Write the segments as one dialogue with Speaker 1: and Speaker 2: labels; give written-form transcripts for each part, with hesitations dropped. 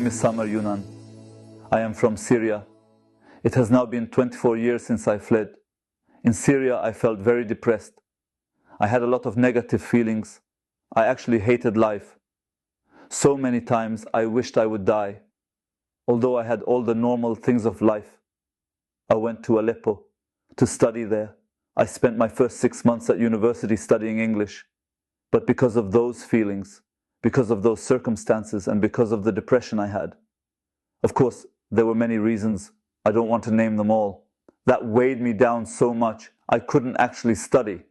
Speaker 1: name is Yunan. I am from Syria. It has now been 24 years since I fled. In Syria, I felt very depressed. I had a lot of negative feelings. I actually hated life. So many times I wished I would die. Although I had all the normal things of life. I went to Aleppo to study there. I spent my first 6 months at university studying English. But because of those feelings, because of those circumstances, and because of the depression I had, of course, there were many reasons. I don't want to name them all. That weighed me down so much, I couldn't actually study.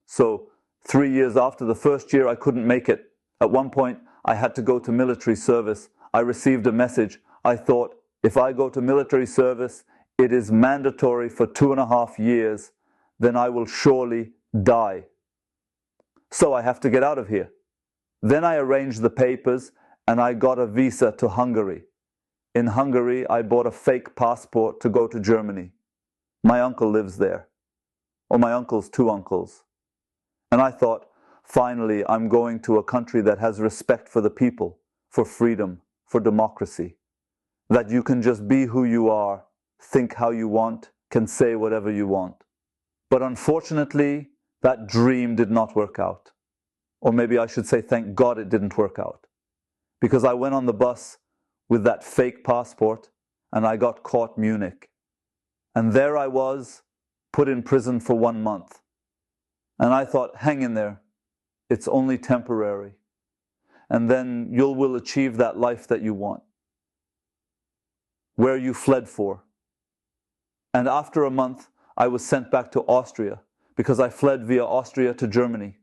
Speaker 1: So 3 years after the first year, I couldn't make it. At one point, I had to go to military service. I received a message. I thought, if I go to military service, it is mandatory for 2.5 years, then I will surely die. So I have to get out of here. Then I arranged the papers and I got a visa to Hungary. In Hungary, I bought a fake passport to go to Germany. My uncle lives there, or my uncle's 2 uncles. And I thought, finally, I'm going to a country that has respect for the people, for freedom, for democracy. That you can just be who you are, think how you want, can say whatever you want. But unfortunately, that dream did not work out. Or maybe I should say, thank God it didn't work out. Because I went on the bus with that fake passport and I got caught Munich. And there I was, put in prison for 1 month. And I thought, hang in there, it's only temporary. And then you will achieve that life that you want, where you fled for. And after a month, I was sent back to Austria because I fled via Austria to Germany.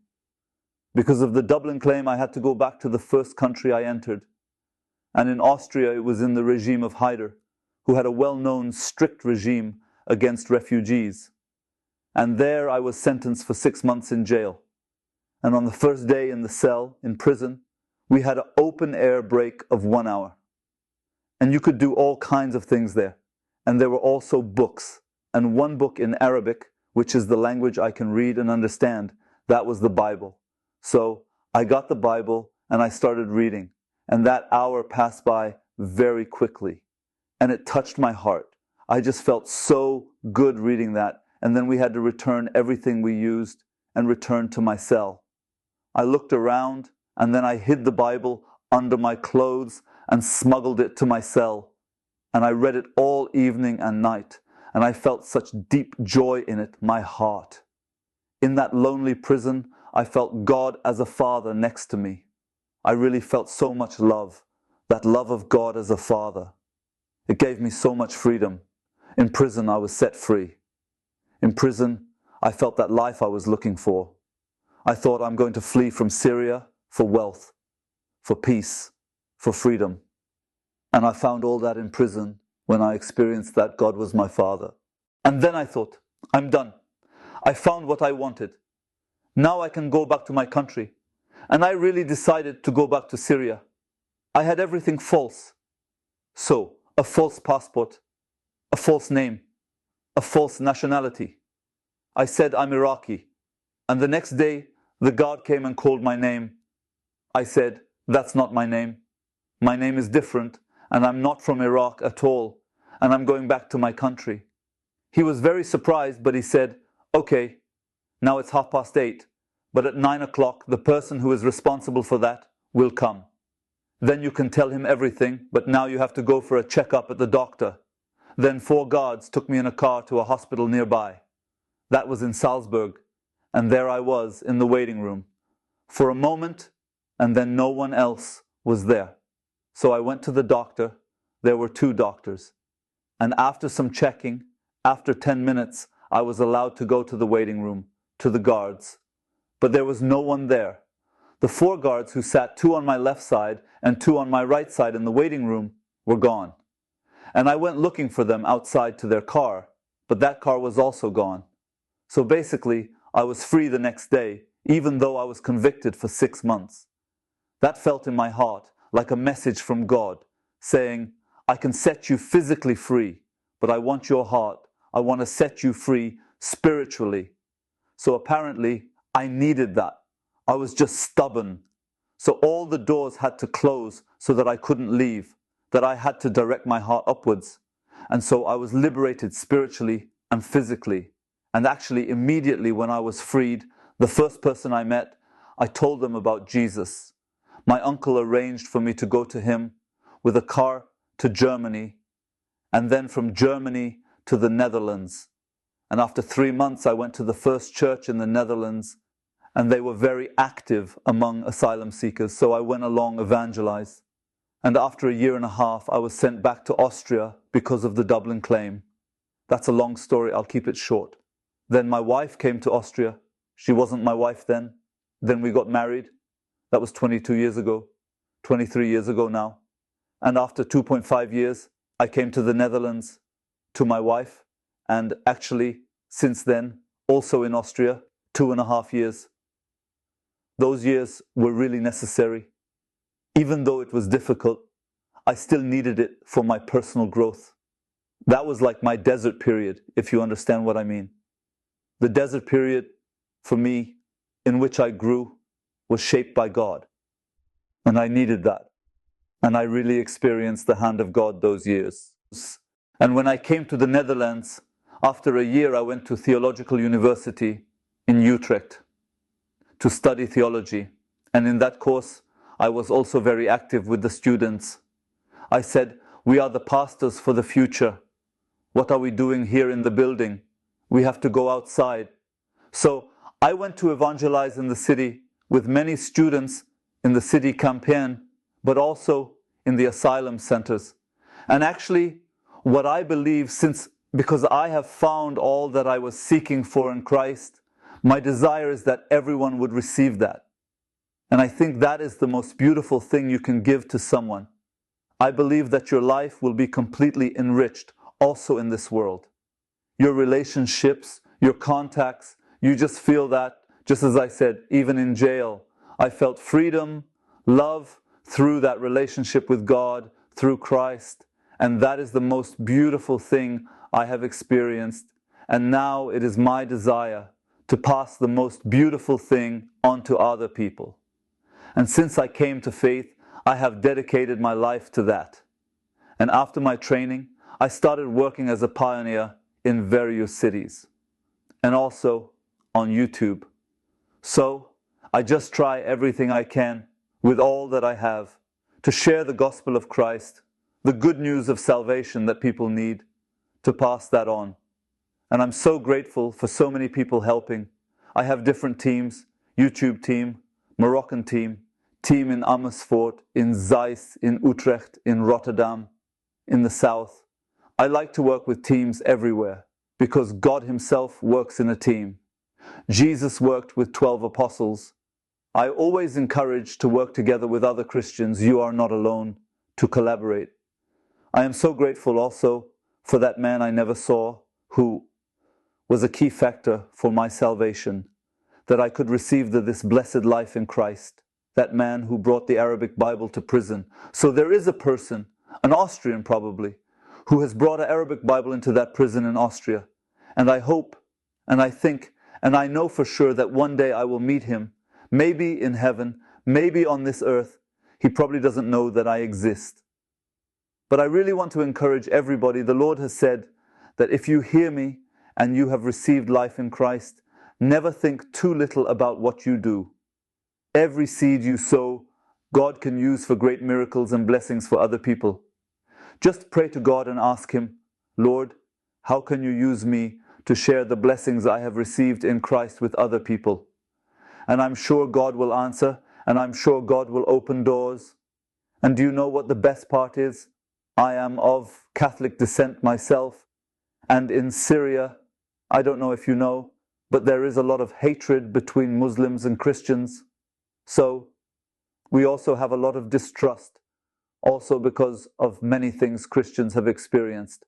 Speaker 1: Because of the Dublin claim, I had to go back to the first country I entered. And in Austria, it was in the regime of Haider, who had a well-known strict regime against refugees. And there I was sentenced for 6 months in jail. And on the first day in the cell, in prison, we had an open-air break of 1 hour. And you could do all kinds of things there. And there were also books. And one book in Arabic, which is the language I can read and understand, that was the Bible. So I got the Bible and I started reading. And that hour passed by very quickly. And it touched my heart. I just felt so good reading that. And then we had to return everything we used and return to my cell. I looked around and then I hid the Bible under my clothes and smuggled it to my cell. And I read it all evening and night. And I felt such deep joy in it, my heart. In that lonely prison, I felt God as a father next to me. I really felt so much love, that love of God as a father. It gave me so much freedom. In prison, I was set free. In prison, I felt that life I was looking for. I thought I'm going to flee from Syria for wealth, for peace, for freedom. And I found all that in prison when I experienced that God was my father. And then I thought, I'm done. I found what I wanted. Now I can go back to my country. And I really decided to go back to Syria. I had everything false. So, a false passport, a false name, a false nationality. I said I'm Iraqi. And the next day, the guard came and called my name. I said, that's not my name. My name is different, and I'm not from Iraq at all, and I'm going back to my country. He was very surprised, but he said, okay, now it's 8:30, but at 9 o'clock, the person who is responsible for that will come. Then you can tell him everything, but now you have to go for a checkup at the doctor. Then 4 guards took me in a car to a hospital nearby. That was in Salzburg, and there I was in the waiting room. For a moment, and then no one else was there. So I went to the doctor. There were 2 doctors. And after some checking, after 10 minutes, I was allowed to go to the waiting room, to the guards. But there was no one there. The 4 guards who sat 2 on my left side and 2 on my right side in the waiting room were gone. And I went looking for them outside to their car, but that car was also gone. So basically, I was free the next day, even though I was convicted for 6 months. That felt in my heart like a message from God, saying, I can set you physically free, but I want your heart. I want to set you free spiritually. So apparently, I needed that. I was just stubborn. So all the doors had to close so that I couldn't leave. that I had to direct my heart upwards. And so I was liberated spiritually and physically. And actually, immediately when I was freed, the first person I met, I told them about Jesus. My uncle arranged for me to go to him with a car to Germany, and then from Germany to the Netherlands. And after 3 months, I went to the first church in the Netherlands, and they were very active among asylum seekers, so I went along evangelize. And after a year and a half, I was sent back to Austria because of the Dublin claim. That's a long story, I'll keep it short. Then my wife came to Austria. She wasn't my wife then. Then we got married. That was 22 years ago, 23 years ago now. And after 2.5 years, I came to the Netherlands to my wife. And actually, since then, also in Austria, 2.5 years. Those years were really necessary. Even though it was difficult, I still needed it for my personal growth. That was like my desert period, if you understand what I mean. The desert period, for me, in which I grew, was shaped by God. And I needed that. And I really experienced the hand of God those years. And when I came to the Netherlands, after a year I went to Theological University in Utrecht to study theology. And in that course, I was also very active with the students. I said, we are the pastors for the future. What are we doing here in the building? We have to go outside. So I went to evangelize in the city with many students in the city campaign, but also in the asylum centers. And actually, what I believe, because I have found all that I was seeking for in Christ, my desire is that everyone would receive that. And I think that is the most beautiful thing you can give to someone. I believe that your life will be completely enriched also in this world. Your relationships, your contacts, you just feel that, just as I said, even in jail, I felt freedom, love through that relationship with God, through Christ. And that is the most beautiful thing I have experienced. And now it is my desire to pass the most beautiful thing on to other people. And since I came to faith, I have dedicated my life to that. And after my training, I started working as a pioneer in various cities and also on YouTube. So I just try everything I can with all that I have to share the gospel of Christ, the good news of salvation that people need, to pass that on. And I'm so grateful for so many people helping. I have different teams, YouTube team, Moroccan team in Amersfoort, in Zeist, in Utrecht, in Rotterdam, in the south. I like to work with teams everywhere because God himself works in a team. Jesus worked with 12 apostles. I always encourage to work together with other Christians. You are not alone, to collaborate. I am so grateful also for that man I never saw who was a key factor for my salvation, that I could receive this blessed life in Christ, that man who brought the Arabic Bible to prison. So there is a person, an Austrian probably, who has brought an Arabic Bible into that prison in Austria. And I hope, and I think, and I know for sure that one day I will meet him, maybe in heaven, maybe on this earth. He probably doesn't know that I exist. But I really want to encourage everybody. The Lord has said that if you hear me and you have received life in Christ, never think too little about what you do. Every seed you sow, God can use for great miracles and blessings for other people. Just pray to God and ask him, Lord, how can you use me to share the blessings I have received in Christ with other people? And I'm sure God will answer, and I'm sure God will open doors. And do you know what the best part is? I am of Catholic descent myself, and in Syria, I don't know if you know, but there is a lot of hatred between Muslims and Christians. So we also have a lot of distrust, also because of many things Christians have experienced.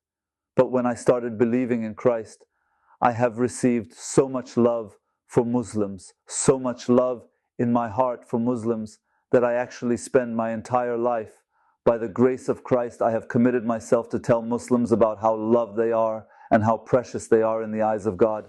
Speaker 1: But when I started believing in Christ, I have received so much love for Muslims, so much love in my heart for Muslims, that I actually spend my entire life, by the grace of Christ, I have committed myself to tell Muslims about how loved they are and how precious they are in the eyes of God.